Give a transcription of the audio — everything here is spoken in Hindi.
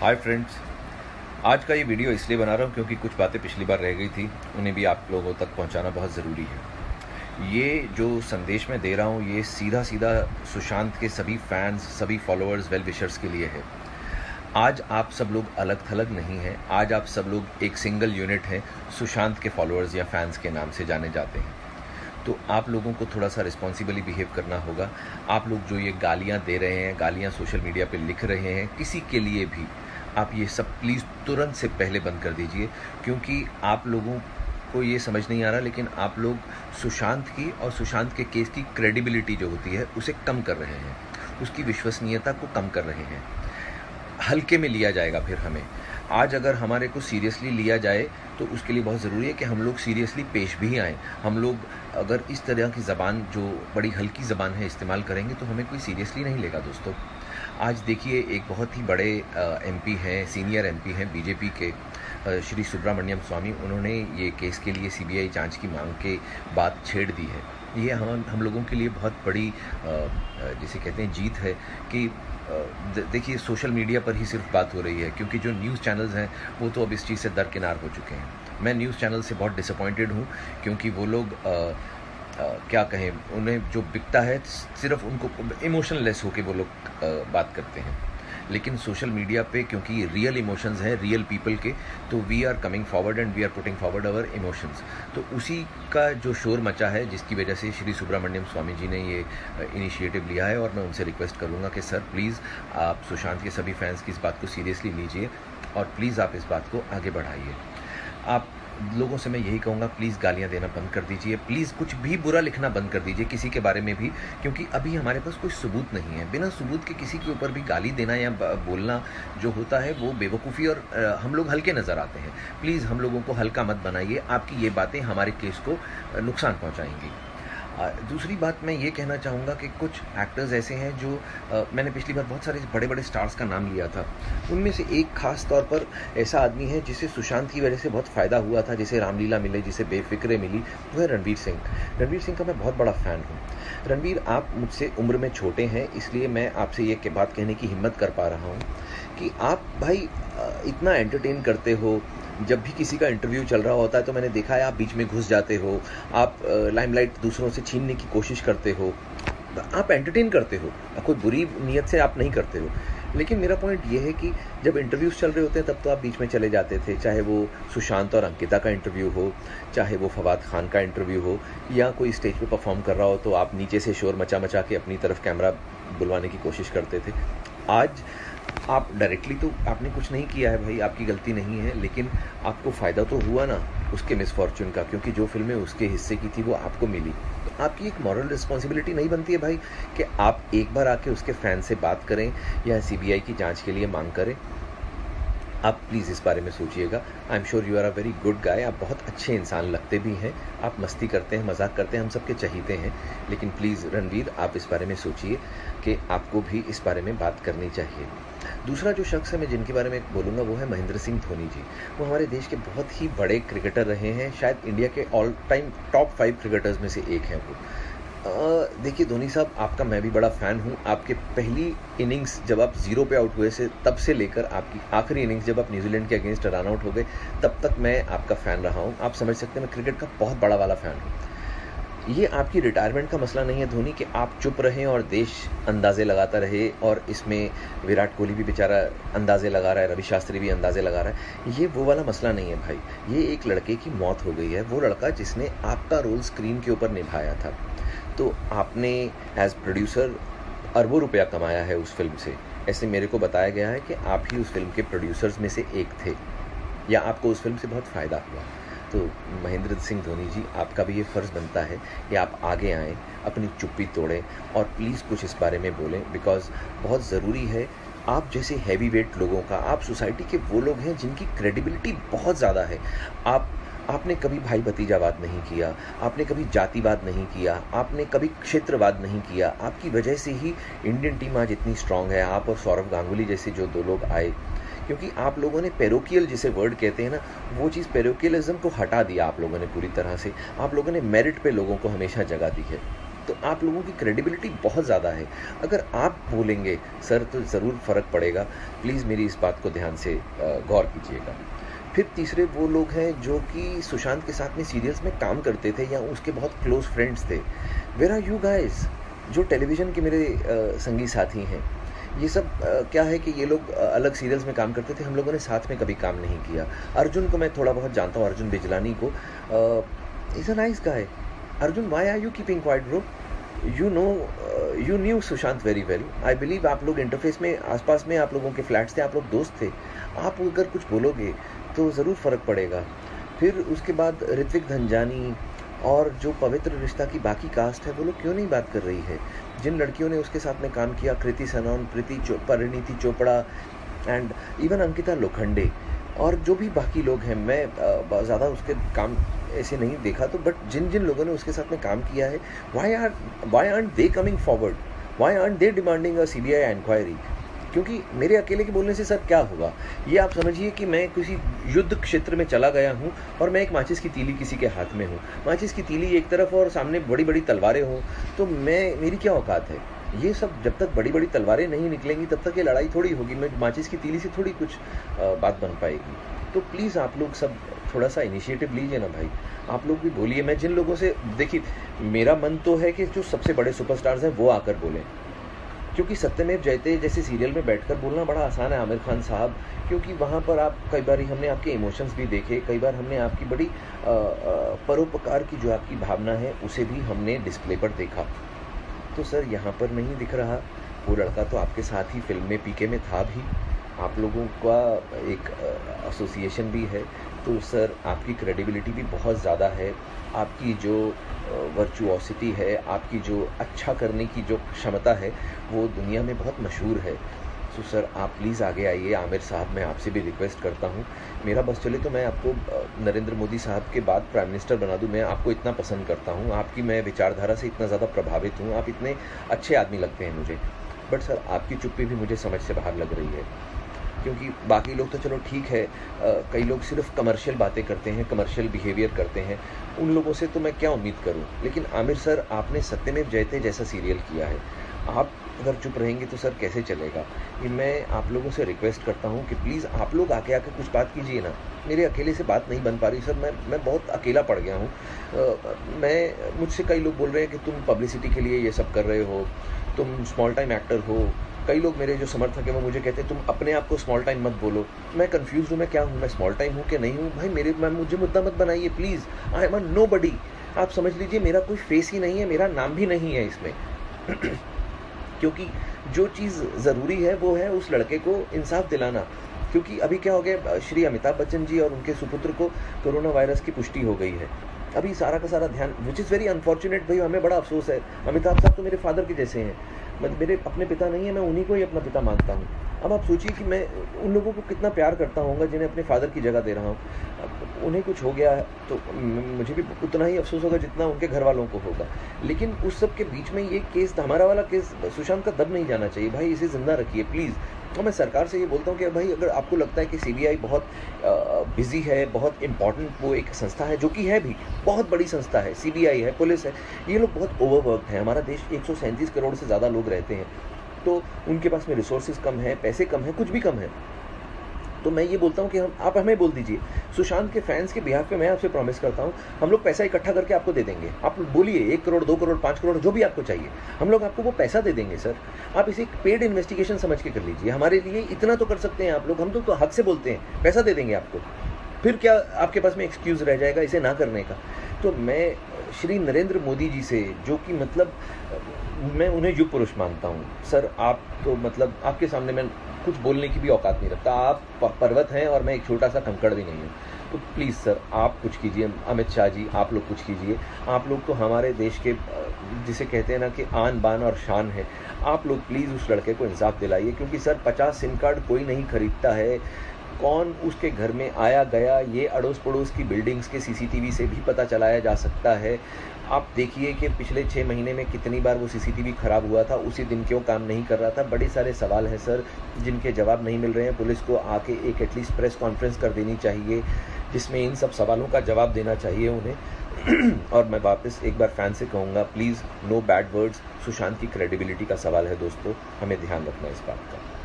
Hi friends. आज का ये वीडियो इसलिए बना रहा हूँ क्योंकि कुछ बातें पिछली बार रह गई थी, उन्हें भी आप लोगों तक पहुँचाना बहुत ज़रूरी है। ये जो संदेश मैं दे रहा हूँ ये सीधा सीधा सुशांत के सभी फैंस, सभी फॉलोअर्स, वेल विशर्स के लिए है। आज आप सब लोग अलग थलग नहीं हैं, आज आप सब लोग एक सिंगल यूनिट हैं। सुशांत के फॉलोअर्स या फैंस के नाम से जाने जाते हैं। तो आप लोगों को थोड़ा सा रिस्पॉन्सिबली बिहेव करना होगा। आप लोग जो ये गालियाँ दे रहे हैं, गालियाँ सोशल मीडिया पे लिख रहे हैं किसी के लिए भी, आप ये सब प्लीज़ तुरंत से पहले बंद कर दीजिए। क्योंकि आप लोगों को ये समझ नहीं आ रहा, लेकिन आप लोग सुशांत की और सुशांत के केस की क्रेडिबिलिटी जो होती है उसे कम कर रहे हैं, उसकी विश्वसनीयता को कम कर रहे हैं। हल्के में लिया जाएगा फिर हमें। आज अगर हमारे को सीरियसली लिया जाए तो उसके लिए बहुत ज़रूरी है कि हम लोग सीरियसली पेश भी आएँ। हम लोग अगर इस तरह की ज़बान, जो बड़ी हल्की ज़बान है, इस्तेमाल करेंगे तो हमें कोई सीरियसली नहीं लेगा दोस्तों। आज देखिए, एक बहुत ही बड़े एमपी हैं, सीनियर एमपी हैं बीजेपी के, श्री सुब्रमण्यम स्वामी, उन्होंने ये केस के लिए सीबीआई जांच की मांग के बात छेड़ दी है। ये हम लोगों के लिए बहुत बड़ी जिसे कहते हैं जीत है कि देखिए सोशल मीडिया पर ही सिर्फ बात हो रही है, क्योंकि जो न्यूज़ चैनल्स हैं वो तो अब इस चीज़ से दरकिनार हो चुके हैं। मैं न्यूज़ चैनल से बहुत डिसअपॉइंटेड हूँ, क्योंकि वो लोग क्या कहें, उन्हें जो बिकता है सिर्फ उनको इमोशनलेस होके वो लोग बात करते हैं। लेकिन सोशल मीडिया पे क्योंकि रियल इमोशंस हैं रियल पीपल के, तो we are coming forward and we are putting forward our emotions. तो उसी का जो शोर मचा है, जिसकी वजह से श्री सुब्रमण्यम स्वामी जी ने ये इनिशिएटिव लिया है। और मैं उनसे रिक्वेस्ट करूँगा कि सर प्लीज़ आप सुशांत के सभी फैंस की इस बात को सीरियसली लीजिए और प्लीज़ आप इस बात को आगे बढ़ाइए। आप लोगों से मैं यही कहूँगा, प्लीज़ गालियाँ देना बंद कर दीजिए, प्लीज़ कुछ भी बुरा लिखना बंद कर दीजिए किसी के बारे में भी, क्योंकि अभी हमारे पास कोई सबूत नहीं है। बिना सबूत के किसी के ऊपर भी गाली देना या बोलना जो होता है वो बेवकूफ़ी, और हम लोग हल्के नज़र आते हैं। प्लीज़ हम लोगों को हल्का मत बनाइए, आपकी ये बातें हमारे केस को नुकसान पहुँचाएँगी। दूसरी बात मैं ये कहना चाहूँगा कि कुछ एक्टर्स ऐसे हैं जो मैंने पिछली बार बहुत सारे बड़े बड़े स्टार्स का नाम लिया था, उनमें से एक खास तौर पर ऐसा आदमी है जिसे सुशांत की वजह से बहुत फ़ायदा हुआ था, जिसे रामलीला मिले, जिसे बेफिक्रे मिली, वो है रणवीर सिंह। रणवीर सिंह का मैं बहुत बड़ा फ़ैन हूँ। रणवीर, आप मुझसे उम्र में छोटे हैं, इसलिए मैं आपसे ये बात कहने की हिम्मत कर पा रहा हूँ कि आप भाई इतना एंटरटेन करते हो। जब भी किसी का इंटरव्यू चल रहा होता है तो मैंने देखा है आप बीच में घुस जाते हो, आप लाइमलाइट दूसरों से छीनने की कोशिश करते हो, आप एंटरटेन करते हो, कोई बुरी नीयत से आप नहीं करते हो। लेकिन मेरा पॉइंट ये है कि जब इंटरव्यूज़ चल रहे होते हैं तब तो आप बीच में चले जाते थे, चाहे वो सुशांत और अंकिता का इंटरव्यू हो, चाहे वो फवाद खान का इंटरव्यू हो, या कोई स्टेज पे परफॉर्म कर रहा हो तो आप नीचे से शोर मचा मचा के अपनी तरफ कैमरा बुलवाने की कोशिश करते थे। आज आप डायरेक्टली तो आपने कुछ नहीं किया है भाई, आपकी गलती नहीं है, लेकिन आपको फ़ायदा तो हुआ ना उसके मिसफॉर्चून का, क्योंकि जो फिल्में उसके हिस्से की थी वो आपको मिली। तो आपकी एक मॉरल रिस्पॉन्सिबिलिटी नहीं बनती है भाई कि आप एक बार आके उसके फ़ैन से बात करें या सीबीआई की जांच के लिए मांग करें? आप प्लीज़ इस बारे में सोचिएगा। I am sure you are a very good guy, आप बहुत अच्छे इंसान लगते भी हैं, आप मस्ती करते हैं, मजाक करते हैं, हम सबके चहीते हैं। लेकिन प्लीज़ रणवीर, आप इस बारे में सोचिए कि आपको भी इस बारे में बात करनी चाहिए। दूसरा जो शख्स है मैं जिनके बारे में बोलूँगा वो है महेंद्र सिंह धोनी जी। वो हमारे देश के बहुत ही बड़े क्रिकेटर रहे हैं, शायद इंडिया के ऑल टाइम टॉप 5 क्रिकेटर्स में से एक हैं वो। देखिए धोनी साहब, आपका मैं भी बड़ा फ़ैन हूँ। आपके पहली इनिंग्स जब आप 0 पे आउट हुए से तब से लेकर आपकी आखिरी इनिंग्स जब आप न्यूजीलैंड के अगेंस्ट रन आउट हो गए, तब तक मैं आपका फ़ैन रहा हूँ। आप समझ सकते हैं मैं क्रिकेट का बहुत बड़ा वाला फ़ैन हूँ। ये आपकी रिटायरमेंट का मसला नहीं है धोनी, कि आप चुप रहें और देश अंदाज़े लगाता रहे, और इसमें विराट कोहली भी बेचारा अंदाज़े लगा रहा है, रवि शास्त्री भी अंदाज़े लगा रहा है। ये वो वाला मसला नहीं है भाई। ये एक लड़के की मौत हो गई है, वो लड़का जिसने आपका रोल स्क्रीन के ऊपर निभाया था। तो आपने एज प्रोड्यूसर अरबों रुपया कमाया है उस फिल्म से। ऐसे मेरे को बताया गया है कि आप ही उस फिल्म के प्रोड्यूसर्स में से एक थे, या आपको उस फिल्म से बहुत फ़ायदा हुआ। तो महेंद्र सिंह धोनी जी, आपका भी ये फ़र्ज़ बनता है कि आप आगे आएँ, अपनी चुप्पी तोड़ें और प्लीज़ कुछ इस बारे में बोलें, बिकॉज़ बहुत ज़रूरी है। आप जैसे हैवी वेट लोगों का, आप सोसाइटी के वो लोग हैं जिनकी क्रेडिबिलिटी बहुत ज़्यादा है। आपने कभी भाई भतीजावाद नहीं किया, आपने कभी जातिवाद नहीं किया, आपने कभी क्षेत्रवाद नहीं किया। आपकी वजह से ही इंडियन टीम आज इतनी स्ट्रांग है। आप और सौरव गांगुली जैसे जो 2 लोग आए, क्योंकि आप लोगों ने पैरोकियल जिसे वर्ड कहते हैं ना, वो चीज़ पैरोकियलिज्म को हटा दिया आप लोगों ने पूरी तरह से। आप लोगों ने मेरिट पे लोगों को हमेशा जगह दी है। तो आप लोगों की क्रेडिबिलिटी बहुत ज़्यादा है। अगर आप बोलेंगे सर तो ज़रूर फ़र्क पड़ेगा। प्लीज़ मेरी इस बात को ध्यान से गौर कीजिएगा। फिर तीसरे वो लोग हैं जो कि सुशांत के साथ में सीरियल्स में काम करते थे या उसके बहुत क्लोज़ फ्रेंड्स थे। Where are you guys? जो टेलीविज़न के मेरे संगी साथी हैं, ये सब क्या है कि ये लोग अलग सीरियल्स में काम करते थे, हम लोगों ने साथ में कभी काम नहीं किया। अर्जुन को मैं थोड़ा बहुत जानता हूँ, अर्जुन बिजलानी को। Is a nice guy. Arjun, why are you keeping quiet bro? You knew Sushant very well. I believe आप लोग इंटरफेस में आसपास में आप लोगों के फ्लैट्स थे, आप लोग दोस्त थे। आप अगर कुछ बोलोगे तो ज़रूर फ़र्क पड़ेगा। फिर उसके बाद ऋत्विक धनजानी और जो पवित्र रिश्ता की बाकी कास्ट है, वो लोग क्यों नहीं बात कर रही है? जिन लड़कियों ने उसके साथ में काम किया, कृति सनोन, परिणीति चोपड़ा एंड इवन अंकिता लोखंडे और जो भी बाकी लोग हैं, मैं ज़्यादा उसके काम ऐसे नहीं देखा, तो बट जिन जिन लोगों ने उसके साथ में काम किया है, why aren't they coming forward? Why aren't they demanding a CBI inquiry? क्योंकि मेरे अकेले के बोलने से सर क्या होगा? ये आप समझिए कि मैं किसी युद्ध क्षेत्र में चला गया हूँ और मैं एक माचिस की तीली किसी के हाथ में हूँ। माचिस की तीली एक तरफ और सामने बड़ी बड़ी तलवारें हों, तो मेरी क्या औकात है? ये सब जब तक बड़ी बड़ी तलवारें नहीं निकलेंगी तब तक ये लड़ाई थोड़ी होगी। मैं माचिस की तीली से थोड़ी कुछ बात बन पाएगी। तो प्लीज़ आप लोग सब थोड़ा सा इनिशिएटिव लीजिए ना भाई। आप लोग भी बोलिए। मैं जिन लोगों से, देखिए, मेरा मन तो है कि जो सबसे बड़े सुपरस्टार्स हैं वो आकर बोलें, क्योंकि सत्यमेव जयते जैसे सीरियल में बैठकर बोलना बड़ा आसान है आमिर खान साहब, क्योंकि वहाँ पर आप कई बार हमने आपके इमोशंस भी देखे, कई बार हमने आपकी बड़ी परोपकार की जो आपकी भावना है उसे भी हमने डिस्प्ले पर देखा। तो सर यहाँ पर नहीं दिख रहा। वो लड़का तो आपके साथ ही फिल्म में PK में था भी, आप लोगों का एक एसोसिएशन भी है, तो सर आपकी क्रेडिबिलिटी भी बहुत ज़्यादा है। आपकी जो वर्चुओसिटी है, आपकी जो अच्छा करने की जो क्षमता है, वो दुनिया में बहुत मशहूर है। तो सर आप प्लीज़ आगे आइए। आमिर साहब, मैं आपसे भी रिक्वेस्ट करता हूँ, मेरा बस चले तो मैं आपको नरेंद्र मोदी साहब के बाद प्राइम मिनिस्टर बना दूँ। मैं आपको इतना पसंद करता हूँ, आपकी मैं विचारधारा से इतना ज़्यादा प्रभावित हूँ, आप इतने अच्छे आदमी लगते हैं मुझे। बट सर आपकी चुप्पी भी मुझे समझ से बाहर लग रही है, क्योंकि बाकी लोग तो चलो ठीक है, कई लोग सिर्फ कमर्शियल बातें करते हैं, कमर्शियल बिहेवियर करते हैं, उन लोगों से तो मैं क्या उम्मीद करूं। लेकिन आमिर सर, आपने सत्यमेव जयते जैसा सीरियल किया है, आप अगर चुप रहेंगे तो सर कैसे चलेगा? ये मैं आप लोगों से रिक्वेस्ट करता हूं कि प्लीज़ आप लोग आके आके कुछ बात कीजिए ना। मेरे अकेले से बात नहीं बन पा रही सर, मैं बहुत अकेला पड़ गया हूँ। मुझसे कई लोग बोल रहे हैं कि तुम पब्लिसिटी के लिए ये सब कर रहे हो, तुम स्मॉल टाइम एक्टर हो। कई लोग मेरे जो समर्थक हैं वो मुझे कहते हैं तुम अपने आप को स्मॉल टाइम मत बोलो। मैं कंफ्यूज हूँ, मैं क्या हूँ, मैं स्मॉल टाइम हूँ कि नहीं हूँ? भाई मुझे मुद्दा मत बनाइए please. I am a nobody. आप समझ लीजिए, मेरा कोई फेस ही नहीं है, मेरा नाम भी नहीं है इसमें। क्योंकि जो चीज़ ज़रूरी है वो है उस लड़के को इंसाफ दिलाना। क्योंकि अभी क्या हो गया, श्री अमिताभ बच्चन जी और उनके सुपुत्र को कोरोना वायरस की पुष्टि हो गई है। अभी सारा का सारा ध्यान, विच इज़ वेरी अनफॉर्चुनेट भाई, हमें बड़ा अफसोस है। अमिताभ साहब तो मेरे फादर के जैसे हैं, मेरे अपने पिता नहीं है, मैं उन्हीं को ही अपना पिता मानता हूँ। अब आप सोचिए कि मैं उन लोगों को कितना प्यार करता होऊंगा जिन्हें अपने फादर की जगह दे रहा हूँ। उन्हें कुछ हो गया है तो मुझे भी उतना ही अफसोस होगा जितना उनके घर वालों को होगा। लेकिन उस सब के बीच में ये केस, हमारा वाला केस, सुशांत का दब नहीं जाना चाहिए भाई, इसे ज़िंदा रखिए प्लीज़। तो मैं सरकार से ये बोलता हूँ कि भाई अगर आपको लगता है कि CBI बहुत बिजी है, बहुत इंपॉर्टेंट वो एक संस्था है, जो कि है भी बहुत बड़ी संस्था है, CBI है, पुलिस है, ये लोग बहुत ओवरवर्कड हैं। हमारा देश 137 करोड़ से ज़्यादा लोग रहते हैं, तो उनके पास में रिसोर्सेज कम है, पैसे कम है, कुछ भी कम है। तो मैं ये बोलता हूँ कि आप हमें बोल दीजिए। सुशांत के फैंस के बिहाफ पे मैं आपसे प्रॉमिस करता हूँ, हम लोग पैसा इकट्ठा करके आपको दे देंगे। आप बोलिए 1 करोड़, 2 करोड़, 5 करोड़, जो भी आपको चाहिए, हम लोग आपको वो पैसा दे देंगे सर। आप इसे एक पेड इन्वेस्टिगेशन समझ के कर लीजिए। हमारे लिए इतना तो कर सकते हैं आप लोग, हम तो हक से बोलते हैं, पैसा दे देंगे आपको। फिर क्या आपके पास में एक्सक्यूज़ रह जाएगा इसे ना करने का? तो मैं श्री नरेंद्र मोदी जी से, जो कि मतलब मैं उन्हें युग पुरुष मानता हूँ सर, आप तो मतलब आपके सामने मैं कुछ बोलने की भी औकात नहीं रखता। आप पर्वत हैं और मैं एक छोटा सा कंकड़ भी नहीं हूँ। तो प्लीज़ सर आप कुछ कीजिए। अमित शाह जी, आप लोग कुछ कीजिए। आप लोग तो हमारे देश के, जिसे कहते हैं ना कि आन बान और शान है, आप लोग प्लीज़ उस लड़के को इंसाफ दिलाइए। क्योंकि सर 50 सिम कार्ड कोई नहीं खरीदता है। कौन उसके घर में आया गया, ये अड़ोस पड़ोस की बिल्डिंग्स के CCTV से भी पता चलाया जा सकता है। आप देखिए कि पिछले 6 महीने में कितनी बार वो CCTV ख़राब हुआ था, उसी दिन क्यों काम नहीं कर रहा था। बड़े सारे सवाल हैं सर जिनके जवाब नहीं मिल रहे हैं। पुलिस को आके एक एटलीस्ट प्रेस कॉन्फ्रेंस कर देनी चाहिए जिसमें इन सब सवालों का जवाब देना चाहिए उन्हें। और मैं वापस एक बार फैन से कहूँगा, please no bad words. Sushant की क्रेडिबिलिटी का सवाल है दोस्तों, हमें ध्यान रखना है इस बात का।